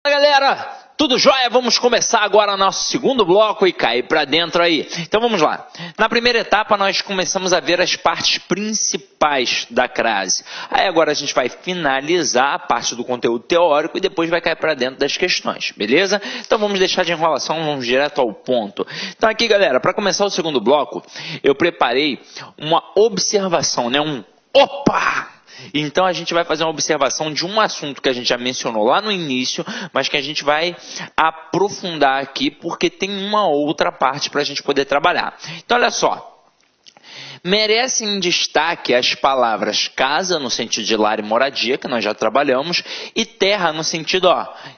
Fala, galera, tudo jóia? Vamos começar agora nosso segundo bloco e cair para dentro aí. Então vamos lá. Na primeira etapa nós começamos a ver as partes principais da crase. Aí agora a gente vai finalizar a parte do conteúdo teórico e depois vai cair para dentro das questões, beleza? Então vamos deixar de enrolação, vamos direto ao ponto. Então aqui, galera, para começar o segundo bloco, eu preparei uma observação, né? Opa! Então a gente vai fazer uma observação de um assunto que a gente já mencionou lá no início, mas que a gente vai aprofundar aqui porque tem uma outra parte para a gente poder trabalhar. Então olha só. Merecem destaque as palavras casa, no sentido de lar e moradia, que nós já trabalhamos, e terra, no sentido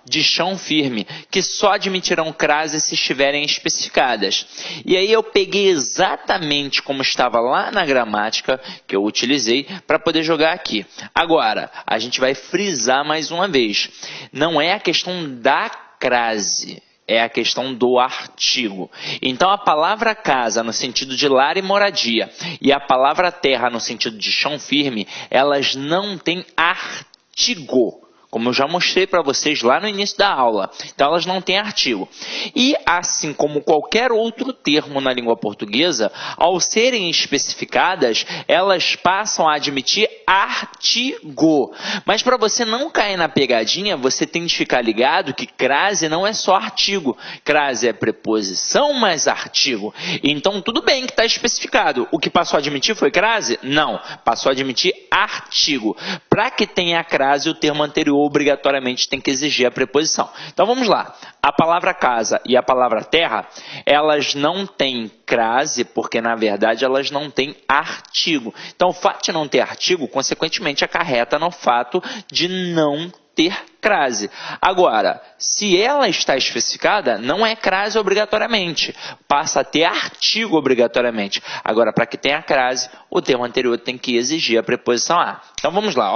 de chão firme, que só admitirão crase se estiverem especificadas. E aí eu peguei exatamente como estava lá na gramática, que eu utilizei, para poder jogar aqui. Agora, a gente vai frisar mais uma vez. Não é a questão da crase. É a questão do artigo. Então, a palavra casa, no sentido de lar e moradia, e a palavra terra, no sentido de chão firme, elas não têm artigo. Como eu já mostrei para vocês lá no início da aula. Então, elas não têm artigo. E, assim como qualquer outro termo na língua portuguesa, ao serem especificadas, elas passam a admitir artigo. Mas para você não cair na pegadinha, você tem de ficar ligado que crase não é só artigo. Crase é preposição mais artigo. Então, tudo bem que está especificado. O que passou a admitir foi crase? Não. Passou a admitir artigo. Para que tenha a crase, o termo anterior obrigatoriamente tem que exigir a preposição. Então vamos lá. A palavra casa e a palavra terra, elas não têm crase, porque na verdade elas não têm artigo. Então o fato de não ter artigo, consequentemente, acarreta no fato de não ter crase. Agora, se ela está especificada, não é crase obrigatoriamente, passa a ter artigo obrigatoriamente. Agora, para que tenha crase, o termo anterior tem que exigir a preposição a. Então vamos lá,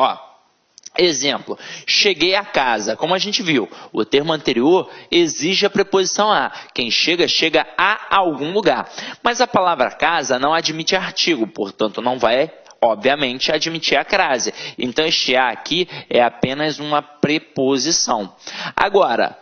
Exemplo, cheguei a casa. Como a gente viu, o termo anterior exige a preposição a. Quem chega, chega a algum lugar. Mas a palavra casa não admite artigo, portanto não vai, obviamente, admitir a crase. Então este a aqui é apenas uma preposição. Agora,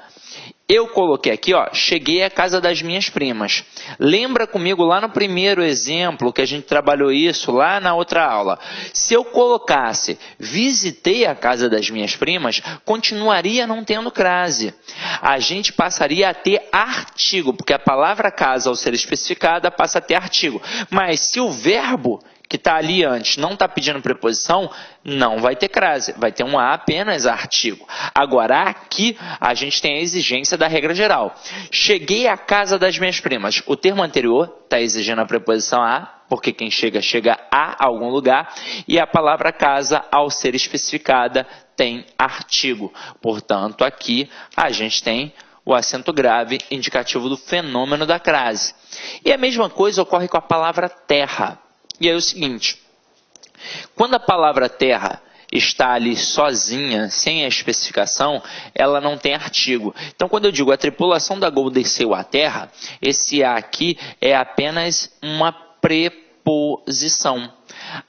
eu coloquei aqui, cheguei à casa das minhas primas. Lembra comigo lá no primeiro exemplo que a gente trabalhou isso lá na outra aula. Se eu colocasse visitei a casa das minhas primas, continuaria não tendo crase. A gente passaria a ter artigo, porque a palavra casa, ao ser especificada, passa a ter artigo. Mas se o verbo que está ali antes não está pedindo preposição, não vai ter crase, vai ter um a apenas artigo. Agora, aqui, a gente tem a exigência da regra geral. Cheguei à casa das minhas primas. O termo anterior está exigindo a preposição a, porque quem chega, chega a algum lugar, e a palavra casa, ao ser especificada, tem artigo. Portanto, aqui, a gente tem o acento grave indicativo do fenômeno da crase. E a mesma coisa ocorre com a palavra terra. E aí é o seguinte, quando a palavra terra está ali sozinha, sem a especificação, ela não tem artigo. Então, quando eu digo a tripulação da Gol desceu à terra, esse a aqui é apenas uma preposição.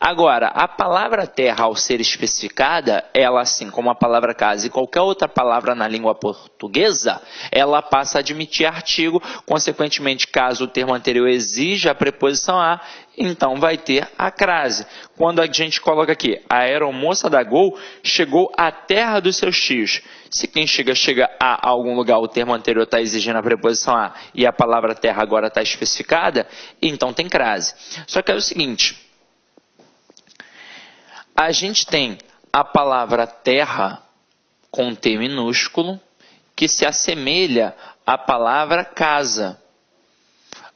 Agora, a palavra terra, ao ser especificada, ela, assim como a palavra casa e qualquer outra palavra na língua portuguesa, ela passa a admitir artigo, consequentemente, caso o termo anterior exija a preposição a, então vai ter a crase. Quando a gente coloca aqui, a aeromoça da Gol chegou à terra dos seus tios. Se quem chega, chega a algum lugar, o termo anterior está exigindo a preposição a e a palavra terra agora está especificada, então tem crase. Só que é o seguinte, a gente tem a palavra terra com T minúsculo que se assemelha à palavra casa.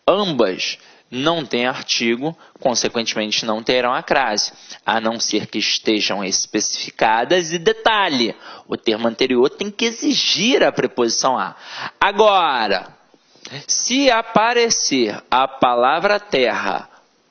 Ambas não têm artigo, consequentemente não terão a crase, a não ser que estejam especificadas. E detalhe, o termo anterior tem que exigir a preposição a. Agora, se aparecer a palavra terra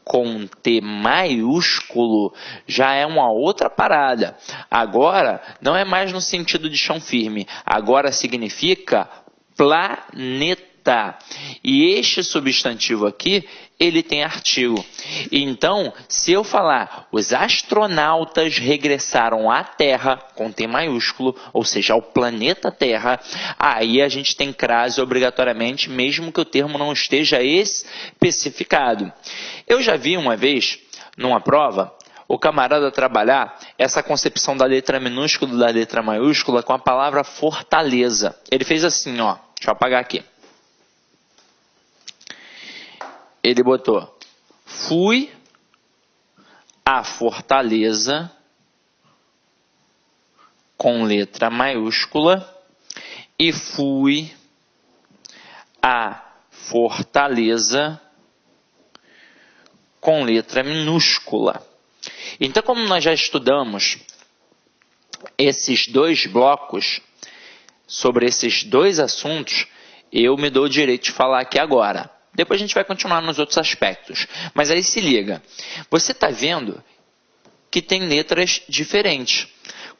com T maiúsculo, já é uma outra parada. Agora, não é mais no sentido de chão firme. Agora significa planeta. Tá. E este substantivo aqui, ele tem artigo. Então, se eu falar, os astronautas regressaram à Terra, com T maiúsculo, ou seja, ao planeta Terra, aí a gente tem crase obrigatoriamente, mesmo que o termo não esteja especificado. Eu já vi uma vez, numa prova, o camarada trabalhar essa concepção da letra minúscula e da letra maiúscula com a palavra fortaleza. Ele fez assim, ó, deixa eu apagar aqui. Ele botou, fui à Fortaleza com letra maiúscula e fui à Fortaleza com letra minúscula. Então, como nós já estudamos esses dois blocos, sobre esses dois assuntos, eu me dou o direito de falar aqui agora. Depois a gente vai continuar nos outros aspectos. Mas aí se liga. Você está vendo que tem letras diferentes.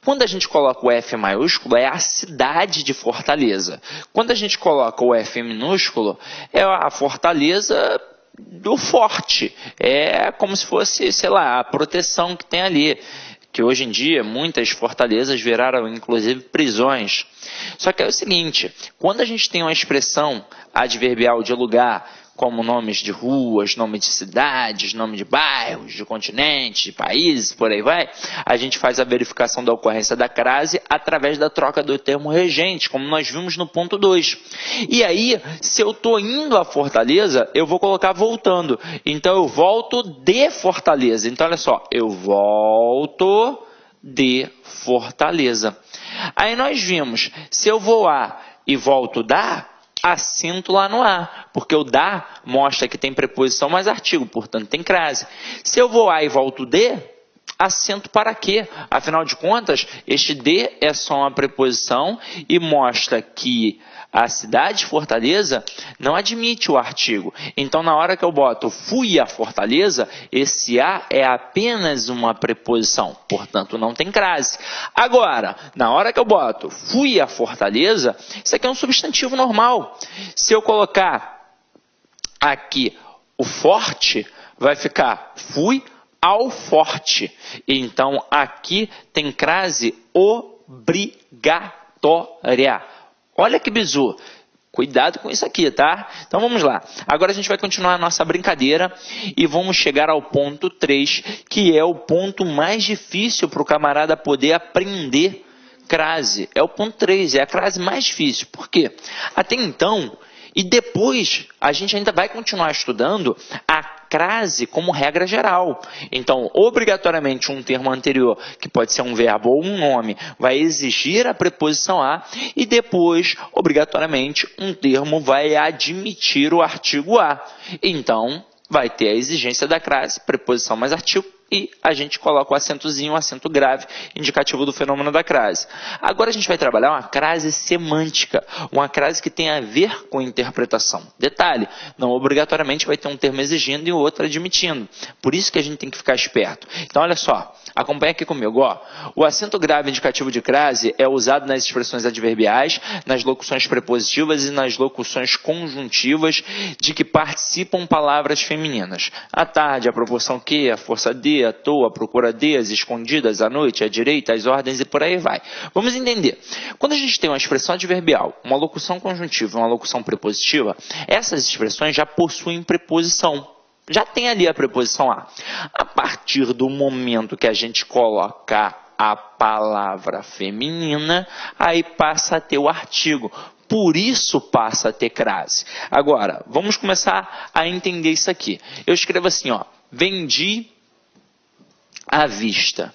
Quando a gente coloca o F maiúsculo, é a cidade de Fortaleza. Quando a gente coloca o F minúsculo, é a Fortaleza do forte. É como se fosse, sei lá, a proteção que tem ali. Que hoje em dia muitas fortalezas viraram inclusive prisões. Só que é o seguinte, quando a gente tem uma expressão adverbial de lugar, como nomes de ruas, nome de cidades, nome de bairros, de continentes, de países, por aí vai, a gente faz a verificação da ocorrência da crase através da troca do termo regente, como nós vimos no ponto 2. E aí, se eu estou indo à Fortaleza, eu vou colocar voltando. Então, eu volto de Fortaleza. Então, olha só, eu volto de Fortaleza. Aí nós vimos, se eu vou a e volto da, acento lá no A, porque o da mostra que tem preposição mais artigo, portanto tem crase. Se eu vou a e volto de, acento para quê? Afinal de contas, este de é só uma preposição e mostra que a cidade de Fortaleza não admite o artigo. Então, na hora que eu boto fui a Fortaleza, esse a é apenas uma preposição, portanto não tem crase. Agora, na hora que eu boto fui a Fortaleza, isso aqui é um substantivo normal. Se eu colocar aqui o forte, vai ficar fui ao forte. Então, aqui tem crase obrigatória. Olha que bizu. Cuidado com isso aqui, tá? Então, vamos lá. Agora a gente vai continuar a nossa brincadeira e vamos chegar ao ponto 3, que é o ponto mais difícil para o camarada poder aprender crase. É o ponto 3, é a crase mais difícil. Por quê? Até então, e depois a gente ainda vai continuar estudando a crase como regra geral. Então, obrigatoriamente, um termo anterior, que pode ser um verbo ou um nome, vai exigir a preposição a, e depois, obrigatoriamente, um termo vai admitir o artigo a. Então, vai ter a exigência da crase, preposição mais artigo, e a gente coloca o acentozinho, o acento grave, indicativo do fenômeno da crase. Agora a gente vai trabalhar uma crase semântica, uma crase que tem a ver com interpretação. Detalhe, não obrigatoriamente vai ter um termo exigindo e o outro admitindo. Por isso que a gente tem que ficar esperto. Então, olha só, acompanha aqui comigo. Ó. O acento grave indicativo de crase é usado nas expressões adverbiais, nas locuções prepositivas e nas locuções conjuntivas de que participam palavras femininas. À tarde, a proporção que, a força de, à toa, à procura de, às escondidas, à noite, à direita, às ordens e por aí vai. Vamos entender. Quando a gente tem uma expressão adverbial, uma locução conjuntiva e uma locução prepositiva, essas expressões já possuem preposição. Já tem ali a preposição a. A partir do momento que a gente coloca a palavra feminina, aí passa a ter o artigo. Por isso passa a ter crase. Agora, vamos começar a entender isso aqui. Eu escrevo assim, ó, vendi à vista.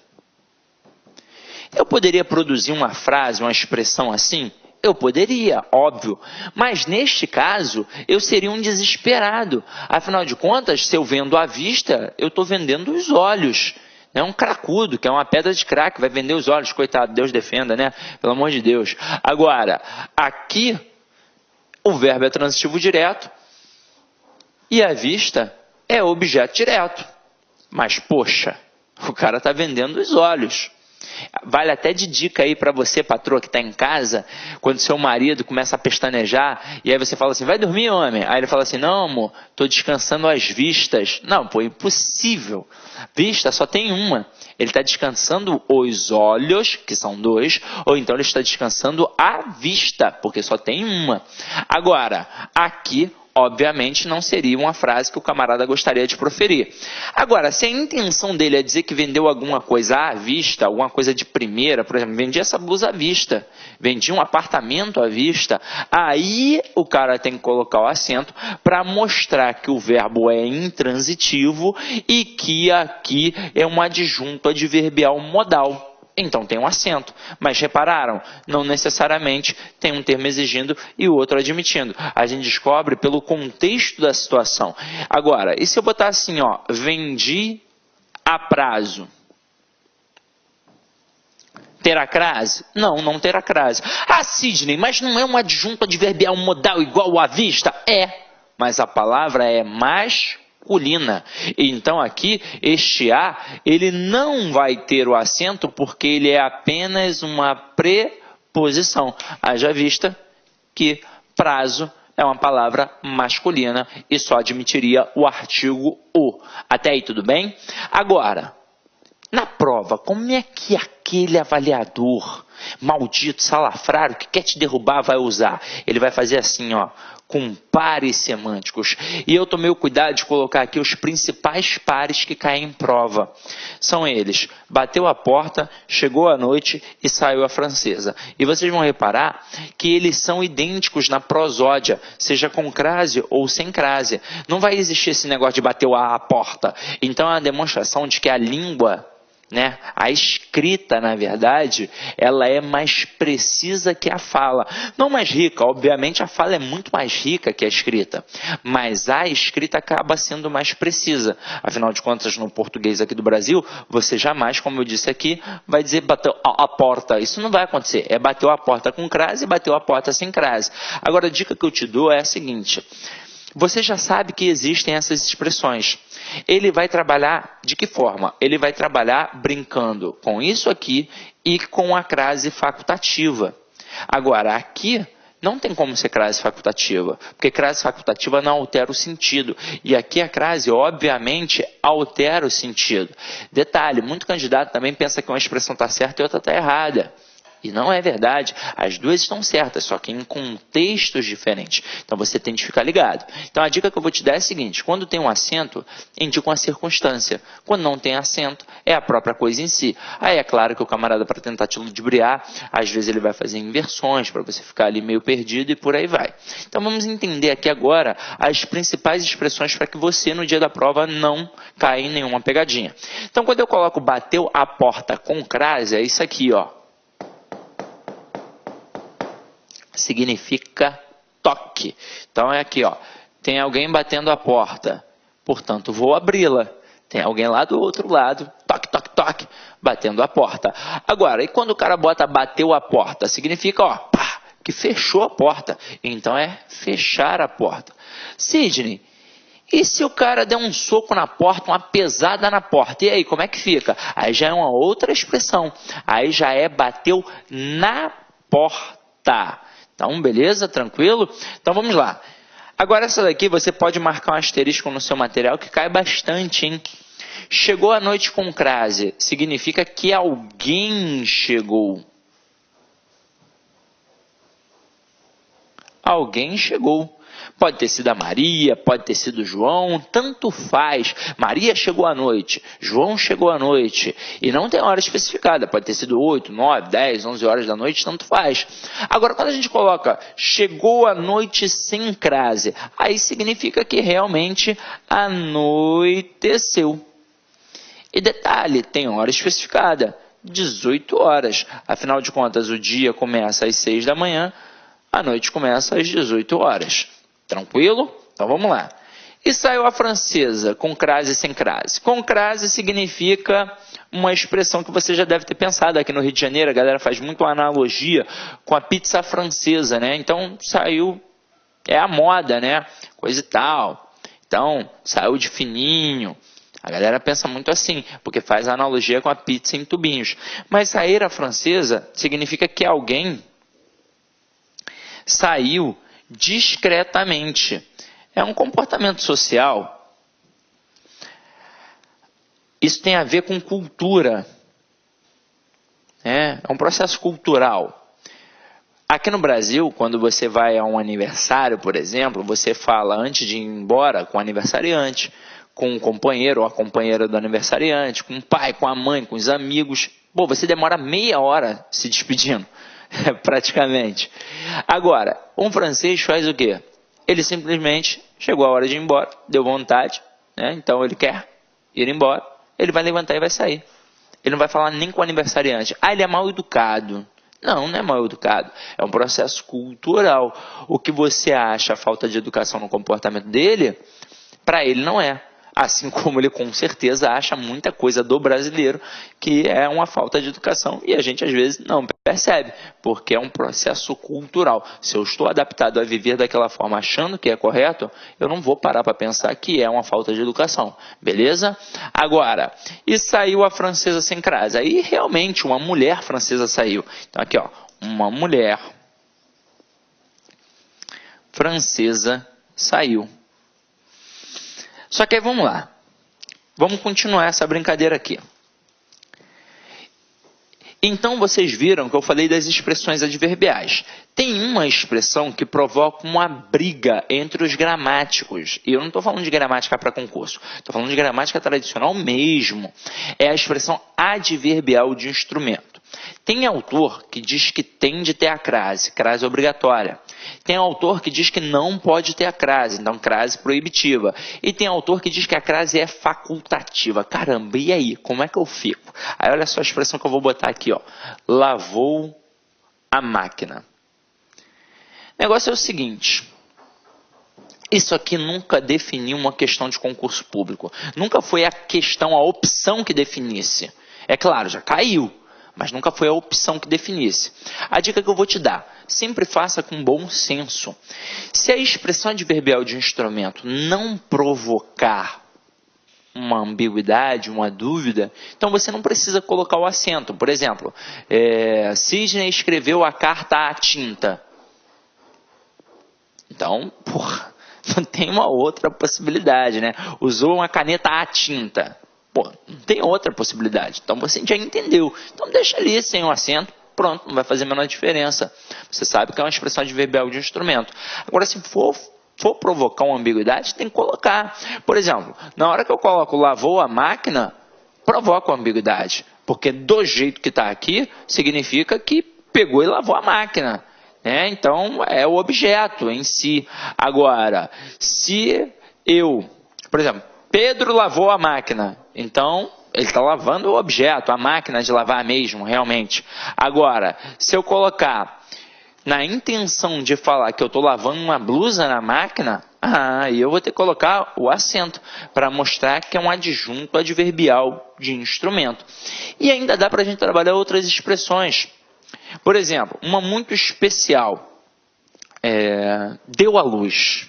Eu poderia produzir uma frase, uma expressão assim? Eu poderia, óbvio. Mas neste caso, eu seria um desesperado. Afinal de contas, se eu vendo à vista, eu estou vendendo os olhos. É um cracudo, que é uma pedra de crack, vai vender os olhos, coitado, Deus defenda, né? Pelo amor de Deus. Agora, aqui, o verbo é transitivo direto e à vista é objeto direto. Mas, poxa, o cara está vendendo os olhos. Vale até de dica aí para você, patroa, que está em casa, quando seu marido começa a pestanejar, e aí você fala assim, vai dormir, homem? Aí ele fala assim, não, amor, estou descansando as vistas. Não, pô, impossível. Vista só tem uma. Ele está descansando os olhos, que são 2, ou então ele está descansando a vista, porque só tem uma. Agora, aqui, obviamente, não seria uma frase que o camarada gostaria de proferir. Agora, se a intenção dele é dizer que vendeu alguma coisa à vista, alguma coisa de primeira, por exemplo, vendi essa blusa à vista, vendi um apartamento à vista, aí o cara tem que colocar o acento para mostrar que o verbo é intransitivo e que aqui é um adjunto adverbial modal. Então tem um acento, mas repararam, não necessariamente tem um termo exigindo e o outro admitindo. A gente descobre pelo contexto da situação. Agora, e se eu botar assim, ó, vendi a prazo? Terá crase? Não, não terá crase. Ah, Sidney, mas não é um adjunto adverbial modal igual à vista? É, mas a palavra é masculina. Então aqui, este A, ele não vai ter o acento porque ele é apenas uma preposição. Haja vista que prazo é uma palavra masculina e só admitiria o artigo o. Até aí tudo bem? Agora, na prova, como é que aquele avaliador maldito, salafrário, que quer te derrubar vai usar? Ele vai fazer assim, ó, com pares semânticos. E eu tomei o cuidado de colocar aqui os principais pares que caem em prova. São eles: bateu a porta, chegou à noite e saiu a francesa. E vocês vão reparar que eles são idênticos na prosódia, seja com crase ou sem crase. Não vai existir esse negócio de bateu a porta. Então é uma demonstração de que a língua, né? A escrita, na verdade, ela é mais precisa que a fala. Não mais rica, obviamente a fala é muito mais rica que a escrita, mas a escrita acaba sendo mais precisa. Afinal de contas, no português aqui do Brasil, você jamais, como eu disse aqui, vai dizer bateu a porta. Isso não vai acontecer. É bateu a porta com crase e bateu a porta sem crase. Agora, a dica que eu te dou é a seguinte: você já sabe que existem essas expressões. Ele vai trabalhar de que forma? Ele vai trabalhar brincando com isso aqui e com a crase facultativa. Agora, aqui não tem como ser crase facultativa, porque crase facultativa não altera o sentido. E aqui a crase, obviamente, altera o sentido. Detalhe, muito candidato também pensa que uma expressão está certa e outra está errada. E não é verdade, as duas estão certas, só que em contextos diferentes. Então você tem que ficar ligado. Então a dica que eu vou te dar é a seguinte: quando tem um acento, indica uma circunstância. Quando não tem acento, é a própria coisa em si. Aí é claro que o camarada, para tentar te ludibriar, às vezes ele vai fazer inversões para você ficar ali meio perdido e por aí vai. Então vamos entender aqui agora as principais expressões para que você no dia da prova não caia em nenhuma pegadinha. Então quando eu coloco bateu a porta com crase, é isso aqui, ó. Significa toque. Então é aqui, ó. Tem alguém batendo a porta, portanto vou abri-la. Tem alguém lá do outro lado, toque, toque, toque, batendo a porta. Agora, e quando o cara bota bateu a porta? Significa, ó, pá, que fechou a porta. Então é fechar a porta. Sidney, e se o cara der um soco na porta, uma pesada na porta? E aí, como é que fica? Aí já é uma outra expressão. Aí já é bateu na porta. Então, beleza? Tranquilo? Então, vamos lá. Agora, essa daqui você pode marcar um asterisco no seu material que cai bastante, hein? Chegou à noite com crase. Significa que alguém chegou. Alguém chegou. Pode ter sido a Maria, pode ter sido o João, tanto faz. Maria chegou à noite, João chegou à noite. E não tem hora especificada, pode ter sido 8, 9, 10, 11 horas da noite, tanto faz. Agora, quando a gente coloca chegou à noite sem crase, aí significa que realmente anoiteceu. E detalhe, tem hora especificada, 18 horas. Afinal de contas, o dia começa às 6 da manhã, a noite começa às 18 horas. Tranquilo? Então vamos lá. E saiu a francesa, com crase e sem crase. Com crase significa uma expressão que você já deve ter pensado. Aqui no Rio de Janeiro, a galera faz muito analogia com a pizza francesa, né? Então saiu, é a moda, né? Coisa e tal. Então, saiu de fininho. A galera pensa muito assim, porque faz a analogia com a pizza em tubinhos. Mas sair à francesa significa que alguém saiu discretamente. É um comportamento social. Isso tem a ver com cultura. É um processo cultural. Aqui no Brasil, quando você vai a um aniversário, por exemplo, você fala antes de ir embora com o aniversariante, com o companheiro ou a companheira do aniversariante, com o pai, com a mãe, com os amigos. Pô, você demora meia hora se despedindo, praticamente. Agora, um francês faz o quê? Ele simplesmente chegou a hora de ir embora, deu vontade, né? Então ele quer ir embora, ele vai levantar e vai sair. Ele não vai falar nem com o aniversariante. Ah, ele é mal educado. Não, não é mal educado. É um processo cultural. O que você acha a falta de educação no comportamento dele, para ele não é. Assim como ele com certeza acha muita coisa do brasileiro que é uma falta de educação e a gente às vezes não percebe, porque é um processo cultural. Se eu estou adaptado a viver daquela forma achando que é correto, eu não vou parar para pensar que é uma falta de educação, beleza? Agora, e saiu a francesa sem crase? Aí realmente uma mulher francesa saiu. Então aqui ó, uma mulher francesa saiu. Só que aí vamos lá, vamos continuar essa brincadeira aqui. Então vocês viram que eu falei das expressões adverbiais. Tem uma expressão que provoca uma briga entre os gramáticos. E eu não estou falando de gramática para concurso, estou falando de gramática tradicional mesmo. É a expressão adverbial de instrumento. Tem autor que diz que tem de ter a crase obrigatória. Tem autor que diz que não pode ter a crase, então crase proibitiva. E tem autor que diz que a crase é facultativa. Caramba, e aí? Como é que eu fico? Aí olha só a expressão que eu vou botar aqui, ó. Lavou a máquina. O negócio é o seguinte. Isso aqui nunca definiu uma questão de concurso público. Nunca foi a questão, a opção que definisse. É claro, já caiu. Mas nunca foi a opção que definisse. A dica que eu vou te dar, sempre faça com bom senso. Se a expressão adverbial de instrumento não provocar uma ambiguidade, uma dúvida, então você não precisa colocar o acento. Por exemplo, Sidney escreveu a carta à tinta. Então, não tem uma outra possibilidade, né? Usou uma caneta à tinta. Pô, não tem outra possibilidade. Então você já entendeu. Então deixa ali sem o acento. Pronto, não vai fazer a menor diferença. Você sabe que é uma expressão adverbial de instrumento. Agora, se for provocar uma ambiguidade, tem que colocar. Por exemplo, na hora que eu coloco lavou a máquina, provoca uma ambiguidade. Porque do jeito que está aqui, significa que pegou e lavou a máquina. Né? Então, é o objeto em si. Agora, se eu, por exemplo, Pedro lavou a máquina. Então, ele está lavando o objeto, a máquina de lavar mesmo, realmente. Agora, se eu colocar na intenção de falar que eu estou lavando uma blusa na máquina, aí eu vou ter que colocar o acento para mostrar que é um adjunto adverbial de instrumento. E ainda dá para a gente trabalhar outras expressões. Por exemplo, uma muito especial, deu à luz.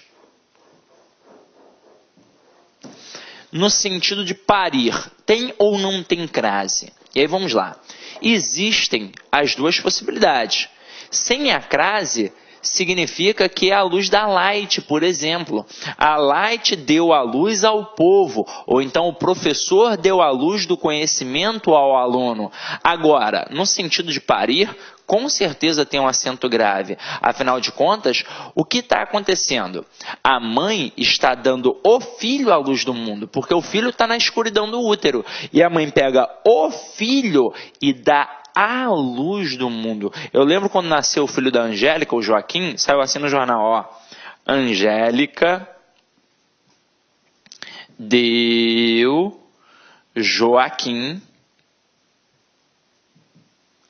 No sentido de parir, tem ou não tem crase? E aí vamos lá. Existem as duas possibilidades. Sem a crase, significa que é a luz da Light, por exemplo. A Light deu a luz ao povo, ou então o professor deu a luz do conhecimento ao aluno. Agora, no sentido de parir, com certeza tem um acento grave. Afinal de contas, o que está acontecendo? A mãe está dando o filho à luz do mundo, porque o filho está na escuridão do útero. E a mãe pega o filho e dá a luz do mundo. Eu lembro quando nasceu o filho da Angélica, o Joaquim, saiu assim no jornal, ó. Angélica deu Joaquim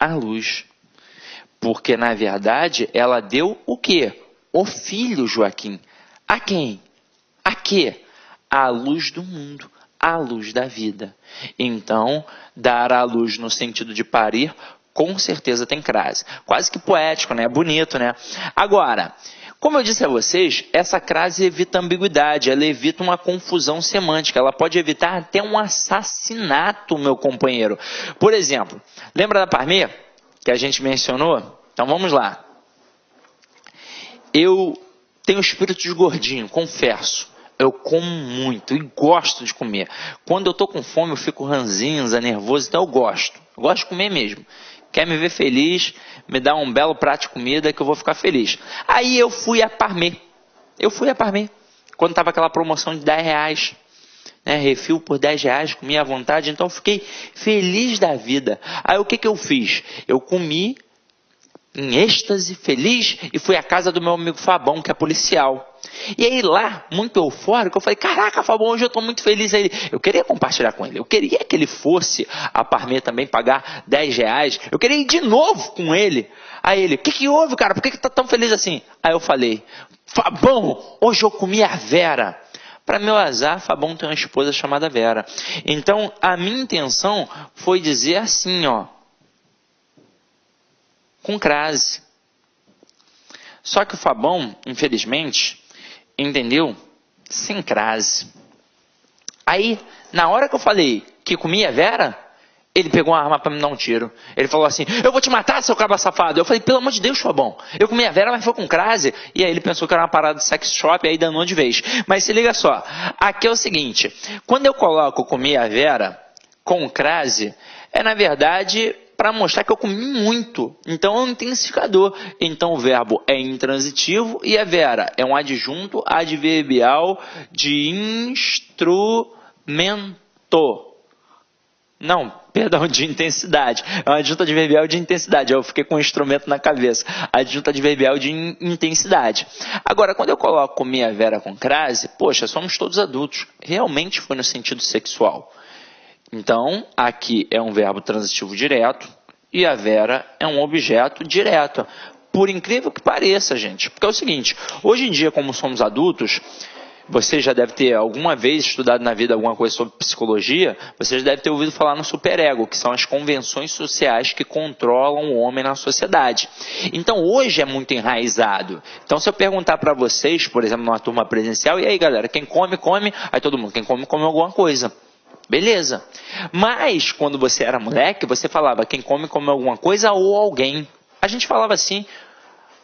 a luz. Porque, na verdade, ela deu o quê? O filho Joaquim. A quem? A quê? A luz do mundo, a luz da vida. Então, dar à luz no sentido de parir, com certeza tem crase. Quase que poético, né? Bonito, né? Agora, Como eu disse a vocês, essa crase evita ambiguidade, ela evita uma confusão semântica, ela pode evitar até um assassinato, meu companheiro. Por exemplo, lembra da Parmê, que a gente mencionou? Então vamos lá. Eu tenho espírito de gordinho, confesso. Eu como muito e gosto de comer. Quando eu estou com fome, eu fico ranzinza, nervoso, então eu gosto. Eu gosto de comer mesmo. Quer me ver feliz, me dá um belo prato de comida que eu vou ficar feliz. Aí eu fui a Parmê. Quando estava aquela promoção de R$10. Né, refil por R$10, comia à vontade, então eu fiquei feliz da vida. Aí o que eu fiz? Eu comi em êxtase, feliz, e fui à casa do meu amigo Fabão, que é policial. E aí lá, muito eufórico, eu falei, caraca, Fabão, hoje eu estou muito feliz. Aí eu queria compartilhar com ele, eu queria que ele fosse a Parmê também pagar R$10, eu queria ir de novo com ele. Aí ele, o que houve, cara, por que tá tão feliz assim? Aí eu falei, Fabão, hoje eu comi a Vera. Para meu azar, Fabão tem uma esposa chamada Vera. Então, a minha intenção foi dizer assim, ó, com crase. Só que o Fabão, infelizmente, entendeu? Sem crase. Aí, na hora que eu falei que comia Vera, ele pegou uma arma para me dar um tiro. Ele falou assim, eu vou te matar, seu cabra safado. Eu falei, pelo amor de Deus, Fabão, eu comi a Vera, mas foi com crase. E aí ele pensou que era uma parada de sex shop, e aí danou de vez. Mas se liga só, aqui é o seguinte, quando eu coloco comi a Vera com crase, é na verdade para mostrar que eu comi muito. Então é um intensificador. Então o verbo é intransitivo e a Vera é um adjunto adverbial de instrumento. Não, perdão, de intensidade. É uma adjunta adverbial de intensidade. Eu fiquei com um instrumento na cabeça. Adjunta adverbial de intensidade. Agora, quando eu coloco comi a Vera com crase, poxa, somos todos adultos. Realmente foi no sentido sexual. Então, aqui é um verbo transitivo direto e a Vera é um objeto direto. Por incrível que pareça, gente. Porque é o seguinte, hoje em dia, como somos adultos, você já deve ter alguma vez estudado na vida alguma coisa sobre psicologia, você já deve ter ouvido falar no superego, que são as convenções sociais que controlam o homem na sociedade. Então, hoje é muito enraizado. Então, se eu perguntar para vocês, por exemplo, numa turma presencial, e aí, galera, quem come, come, aí todo mundo, quem come, come alguma coisa. Beleza. Mas, quando você era moleque, você falava quem come, come alguma coisa ou alguém. A gente falava assim,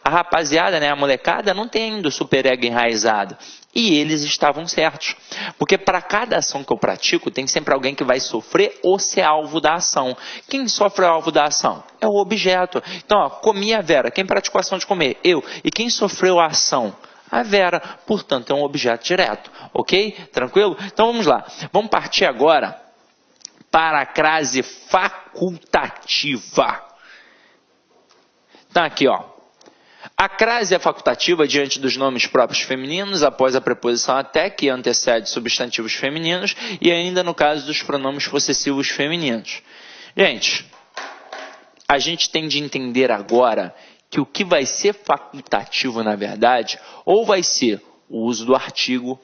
a rapaziada, né, a molecada, não tem ainda o superego enraizado. E eles estavam certos. Porque para cada ação que eu pratico, tem sempre alguém que vai sofrer ou ser alvo da ação. Quem sofre o alvo da ação? É o objeto. Então, ó, comi a Vera. Quem praticou a ação de comer? Eu. E quem sofreu a ação? A Vera. Portanto, é um objeto direto. Ok? Tranquilo? Então, vamos lá. Vamos partir agora para a crase facultativa. Então, aqui, ó. A crase é facultativa diante dos nomes próprios femininos, após a preposição até, que antecede substantivos femininos, e ainda no caso dos pronomes possessivos femininos. Gente, a gente tem de entender agora que o que vai ser facultativo, na verdade, ou vai ser o uso do artigo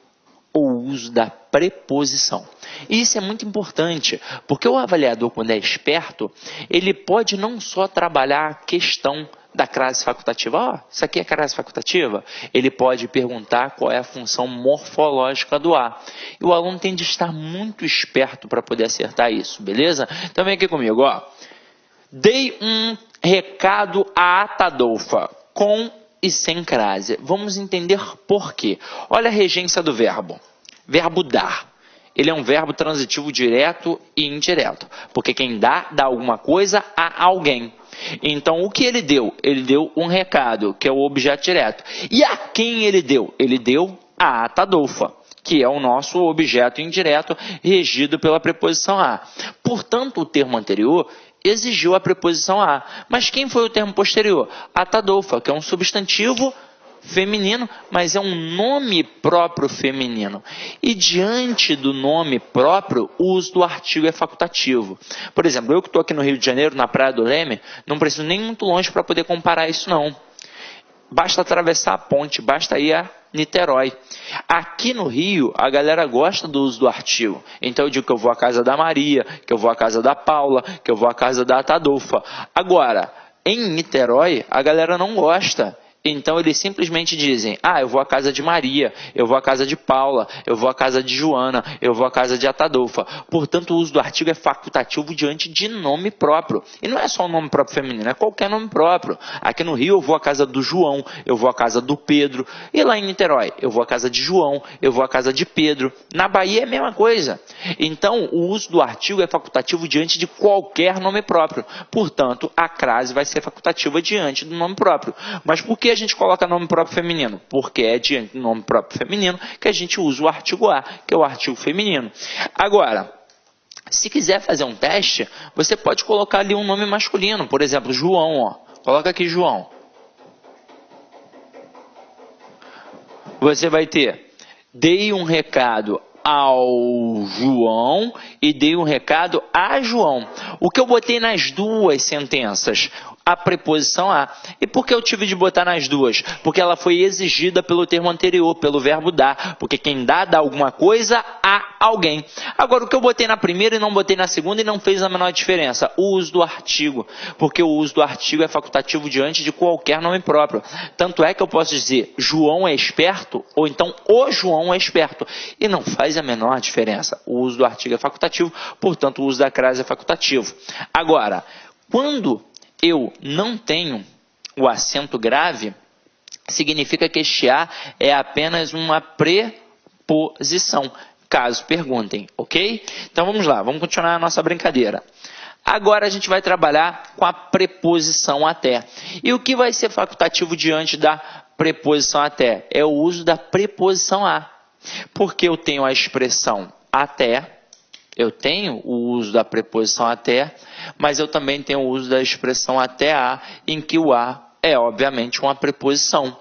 ou o uso da preposição. E isso é muito importante, porque o avaliador, quando é esperto, ele pode não só trabalhar a questão da crase facultativa, ó, isso aqui é crase facultativa? Ele pode perguntar qual é a função morfológica do A. E o aluno tem de estar muito esperto para poder acertar isso, beleza? Então vem aqui comigo, ó. Dei um recado a Atadolfa, com e sem crase. Vamos entender por quê. Olha a regência do verbo. Verbo dar. Ele é um verbo transitivo direto e indireto. Porque quem dá alguma coisa a alguém. Então, o que ele deu? Ele deu um recado, que é o objeto direto. E a quem ele deu? Ele deu a Atadolfa, que é o nosso objeto indireto, regido pela preposição a. Portanto, o termo anterior exigiu a preposição a. Mas quem foi o termo posterior? Atadolfa, que é um substantivo feminino, mas é um nome próprio feminino. E diante do nome próprio, o uso do artigo é facultativo. Por exemplo, eu que estou aqui no Rio de Janeiro, na Praia do Leme, não preciso nem muito longe para poder comparar isso não. Basta atravessar a ponte, basta ir a Niterói. Aqui no Rio, a galera gosta do uso do artigo. Então eu digo que eu vou à casa da Maria, que eu vou à casa da Paula, que eu vou à casa da Atadolfa. Agora, em Niterói, a galera não gosta. Então eles simplesmente dizem, ah, eu vou à casa de Maria, eu vou à casa de Paula, eu vou à casa de Joana, eu vou à casa de Atadolfa. Portanto, o uso do artigo é facultativo diante de nome próprio. E não é só o nome próprio feminino, é qualquer nome próprio. Aqui no Rio eu vou à casa do João, eu vou à casa do Pedro. E lá em Niterói, eu vou à casa de João, eu vou à casa de Pedro. Na Bahia é a mesma coisa. Então, o uso do artigo é facultativo diante de qualquer nome próprio. Portanto, a crase vai ser facultativa diante do nome próprio. Mas por que a gente coloca nome próprio feminino? Porque é diante do nome próprio feminino que a gente usa o artigo a, que é o artigo feminino. Agora, se quiser fazer um teste, você pode colocar ali um nome masculino. Por exemplo, João. Ó. Coloca aqui João. Você vai ter, dei um recado ao João e dei um recado a João. O que eu botei nas duas sentenças? A preposição a. E por que eu tive de botar nas duas? Porque ela foi exigida pelo termo anterior, pelo verbo dar. Porque quem dá alguma coisa a alguém. Agora, o que eu botei na primeira e não botei na segunda e não fez a menor diferença? O uso do artigo. Porque o uso do artigo é facultativo diante de qualquer nome próprio. Tanto é que eu posso dizer João é esperto ou então o João é esperto. E não faz a menor diferença. O uso do artigo é facultativo, portanto o uso da crase é facultativo. Agora, quando eu não tenho o acento grave, significa que este A é apenas uma preposição, caso perguntem, ok? Então vamos lá, vamos continuar a nossa brincadeira. Agora a gente vai trabalhar com a preposição até. E o que vai ser facultativo diante da preposição até? É o uso da preposição a. Porque eu tenho a expressão até, eu tenho o uso da preposição até, mas eu também tenho o uso da expressão até a, em que o a é, obviamente, uma preposição.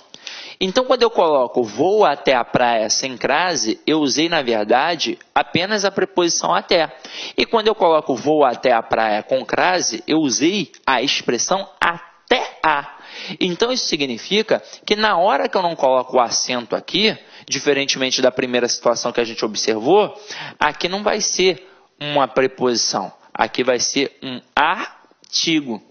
Então, quando eu coloco vou até a praia sem crase, eu usei, na verdade, apenas a preposição até. E quando eu coloco vou até a praia com crase, eu usei a expressão até a. Então, isso significa que na hora que eu não coloco o acento aqui, diferentemente da primeira situação que a gente observou, aqui não vai ser uma preposição, aqui vai ser um artigo.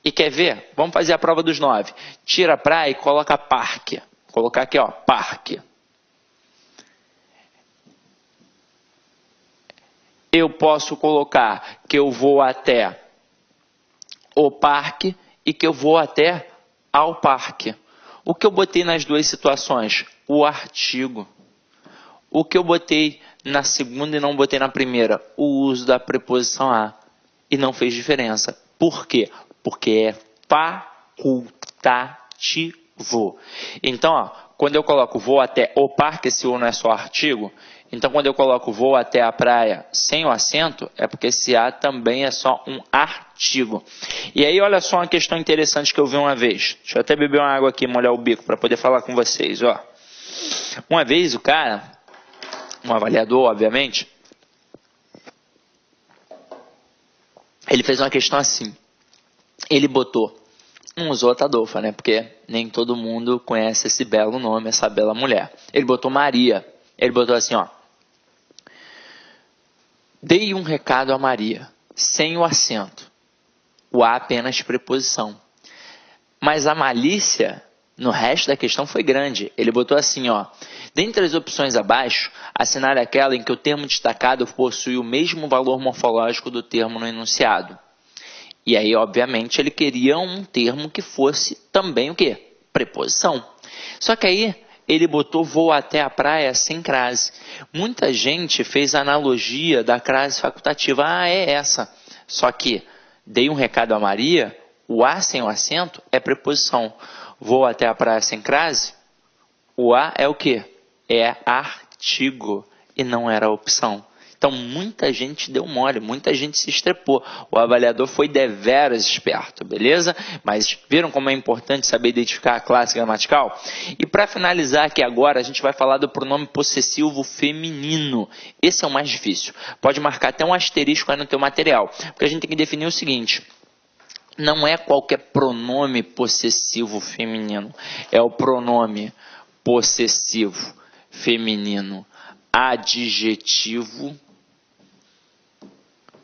E quer ver? Vamos fazer a prova dos 9. Tira praia e coloca parque. Vou colocar aqui, ó, parque. Eu posso colocar que eu vou até o parque e que eu vou até ao parque. O que eu botei nas duas situações? O artigo. O que eu botei na segunda e não botei na primeira? O uso da preposição a. E não fez diferença. Por quê? Porque é facultativo. Então, ó, quando eu coloco vou até o parque, esse o não é só artigo. Então, quando eu coloco vou até a praia sem o acento, é porque esse a também é só um artigo. E aí, olha só uma questão interessante que eu vi uma vez. Deixa eu até beber uma água aqui e molhar o bico para poder falar com vocês. Ó. Uma vez o cara, um avaliador, obviamente, ele fez uma questão assim. Ele botou, não usou Atadolfa, né? Porque nem todo mundo conhece esse belo nome, essa bela mulher. Ele botou Maria. Ele botou assim, ó. Dei um recado a Maria, sem o acento. O A apenas preposição. Mas a malícia no resto da questão foi grande. Ele botou assim, ó. Dentre as opções abaixo, assinale aquela em que o termo destacado possui o mesmo valor morfológico do termo no enunciado. E aí, obviamente, ele queria um termo que fosse também o quê? Preposição. Só que aí ele botou vou até a praia sem crase. Muita gente fez a analogia da crase facultativa. Ah, é essa. Só que dei um recado a Maria, o A sem o acento é preposição. Vou até a praia sem crase, o A é o quê? É artigo e não era a opção. Então, muita gente deu mole, muita gente se estrepou. O avaliador foi deveras esperto, beleza? Mas viram como é importante saber identificar a classe gramatical? E para finalizar aqui agora, a gente vai falar do pronome possessivo feminino. Esse é o mais difícil. Pode marcar até um asterisco aí no teu material, porque a gente tem que definir o seguinte. Não é qualquer pronome possessivo feminino, é o pronome possessivo feminino adjetivo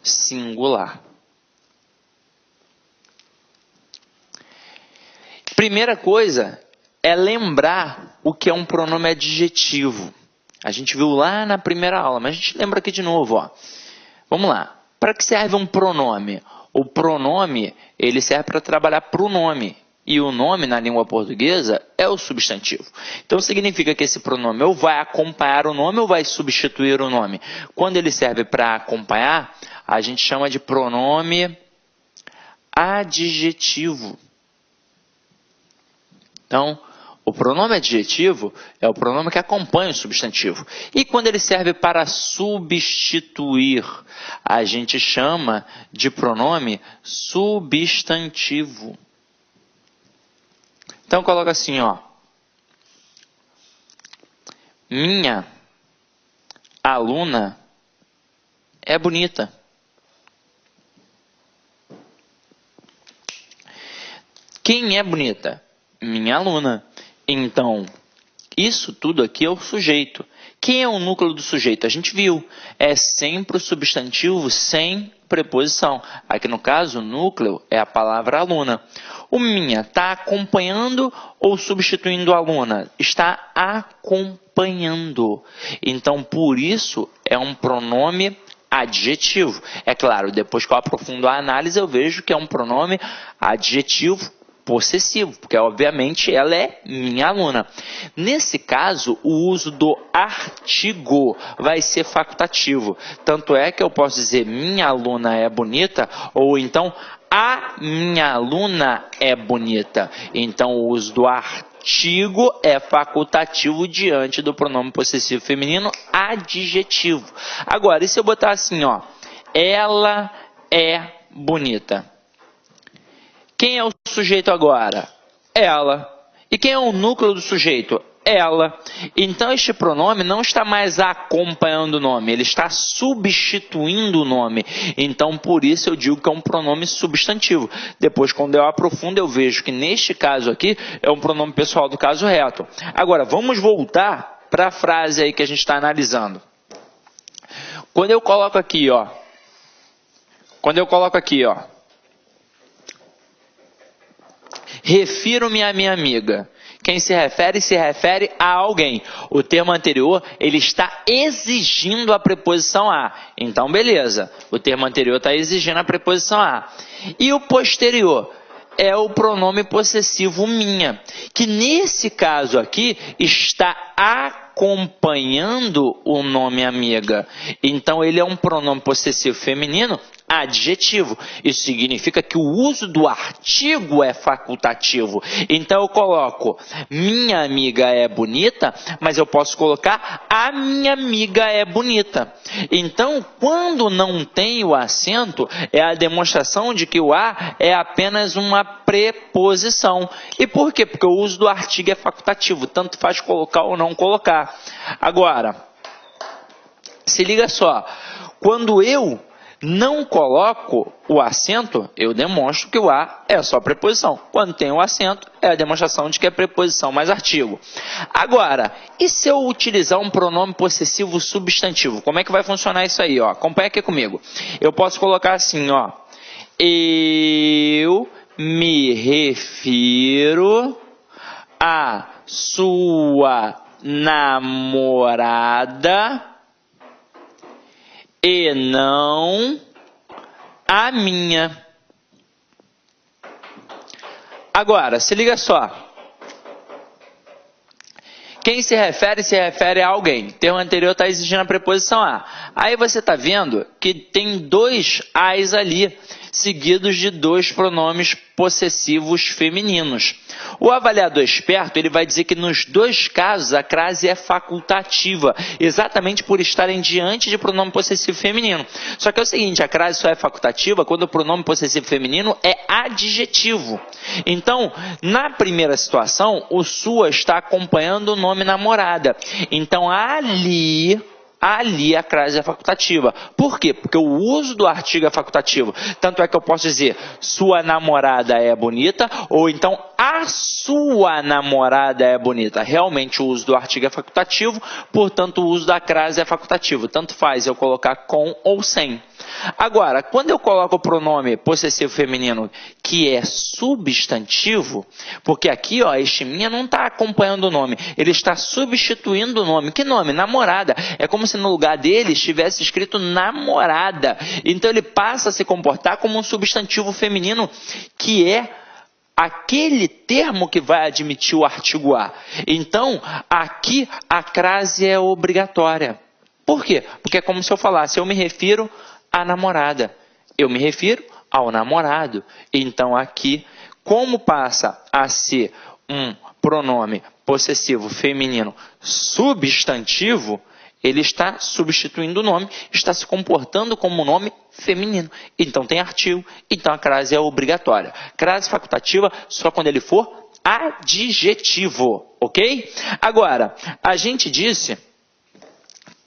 singular. Primeira coisa é lembrar o que é um pronome adjetivo. A gente viu lá na primeira aula, mas a gente lembra aqui de novo. Ó. Vamos lá. Para que serve um pronome? O pronome ele serve para trabalhar para o nome. E o nome, na língua portuguesa, é o substantivo. Então, significa que esse pronome ou vai acompanhar o nome ou vai substituir o nome. Quando ele serve para acompanhar, a gente chama de pronome adjetivo. Então, o pronome adjetivo é o pronome que acompanha o substantivo. E quando ele serve para substituir, a gente chama de pronome substantivo. Então, coloca assim, ó. Minha aluna é bonita. Quem é bonita? Minha aluna. Então, isso tudo aqui é o sujeito. Quem é o núcleo do sujeito? A gente viu. É sempre o substantivo sem preposição. Aqui no caso, o núcleo é a palavra aluna. O minha está acompanhando ou substituindo a aluna? Está acompanhando. Então, por isso, é um pronome adjetivo. É claro, depois que eu aprofundo a análise, eu vejo que é um pronome adjetivo possessivo, porque obviamente ela é minha aluna. Nesse caso, o uso do artigo vai ser facultativo. Tanto é que eu posso dizer minha aluna é bonita, ou então a minha aluna é bonita. Então, o uso do artigo é facultativo diante do pronome possessivo feminino adjetivo. Agora, e se eu botar assim, ó, ela é bonita? Quem é o sujeito agora? Ela. E quem é o núcleo do sujeito? Ela. Então, este pronome não está mais acompanhando o nome, ele está substituindo o nome. Então, por isso eu digo que é um pronome substantivo. Depois, quando eu aprofundo, eu vejo que neste caso aqui é um pronome pessoal do caso reto. Agora, vamos voltar para a frase aí que a gente está analisando. Quando eu coloco aqui, ó. Refiro-me à minha amiga. Quem se refere a alguém. O termo anterior, ele está exigindo a preposição a. Então, beleza. O termo anterior está exigindo a preposição a. E o posterior é o pronome possessivo minha, que nesse caso aqui está acompanhando o nome amiga. Então, ele é um pronome possessivo feminino adjetivo. Isso significa que o uso do artigo é facultativo. Então, eu coloco minha amiga é bonita, mas eu posso colocar a minha amiga é bonita. Então, quando não tem o acento, é a demonstração de que o a é apenas uma preposição. E por quê? Porque o uso do artigo é facultativo, tanto faz colocar ou não colocar. Agora, se liga só, quando eu não coloco o acento, eu demonstro que o a é só preposição. Quando tem o acento, é a demonstração de que é preposição mais artigo. Agora, e se eu utilizar um pronome possessivo substantivo? Como é que vai funcionar isso aí? Ó? Acompanha aqui comigo. Eu posso colocar assim, ó. Eu me refiro à sua namorada e não a minha. Agora, se liga só. Quem se refere a alguém. O termo anterior está exigindo a preposição a. Aí você está vendo que tem dois as ali, seguidos de dois pronomes possessivos femininos. O avaliador esperto ele vai dizer que nos dois casos a crase é facultativa, exatamente por estarem diante de pronome possessivo feminino. Só que é o seguinte, a crase só é facultativa quando o pronome possessivo feminino é adjetivo. Então, na primeira situação, o sua está acompanhando o nome namorada. Então, ali a crase é facultativa. Por quê? Porque o uso do artigo é facultativo. Tanto é que eu posso dizer, sua namorada é bonita, ou então a sua namorada é bonita. Realmente o uso do artigo é facultativo, portanto o uso da crase é facultativo. Tanto faz eu colocar com ou sem. Agora, quando eu coloco o pronome possessivo feminino que é substantivo, porque aqui, ó, este minha não está acompanhando o nome, ele está substituindo o nome. Que nome? Namorada. É como se no lugar dele estivesse escrito namorada. Então ele passa a se comportar como um substantivo feminino que é aquele termo que vai admitir o artigo A. Então, aqui a crase é obrigatória. Por quê? Porque é como se eu falasse, eu me refiro à namorada. Eu me refiro ao namorado. Então, aqui, como passa a ser um pronome possessivo feminino substantivo, ele está substituindo o nome, está se comportando como um nome feminino. Então tem artigo, então a crase é obrigatória. Crase facultativa só quando ele for adjetivo, ok? Agora, a gente disse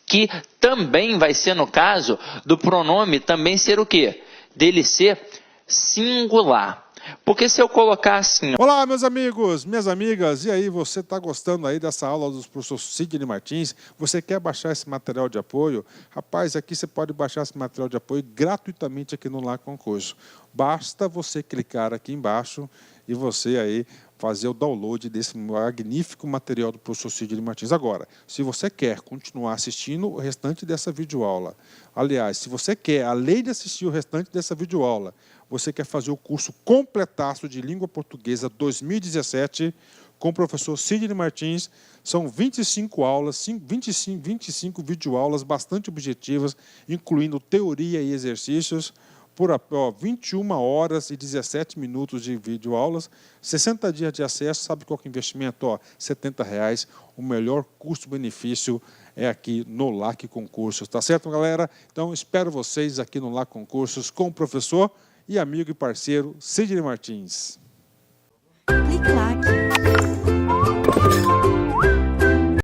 que também vai ser no caso do pronome também ser o quê? Dele ser singular. Porque se eu colocar assim... Olá, meus amigos, minhas amigas, e aí, você está gostando aí dessa aula do professor Sidney Martins? Você quer baixar esse material de apoio? Rapaz, aqui você pode baixar esse material de apoio gratuitamente aqui no Lá Concurso. Basta você clicar aqui embaixo e você aí fazer o download desse magnífico material do professor Sidney Martins. Agora, se você quer continuar assistindo o restante dessa videoaula, aliás, se você quer, além de assistir o restante dessa videoaula, você quer fazer o curso completaço de Língua Portuguesa 2017 com o professor Sidney Martins, são 25 aulas, 25 videoaulas bastante objetivas, incluindo teoria e exercícios, por 21 horas e 17 minutos de videoaulas, 60 dias de acesso, sabe qual que é o investimento? R$ 70, o melhor custo-benefício é aqui no LAC Concursos, tá certo, galera? Então, espero vocês aqui no LAC Concursos com o professor e amigo e parceiro Sidney Martins. Clique lá.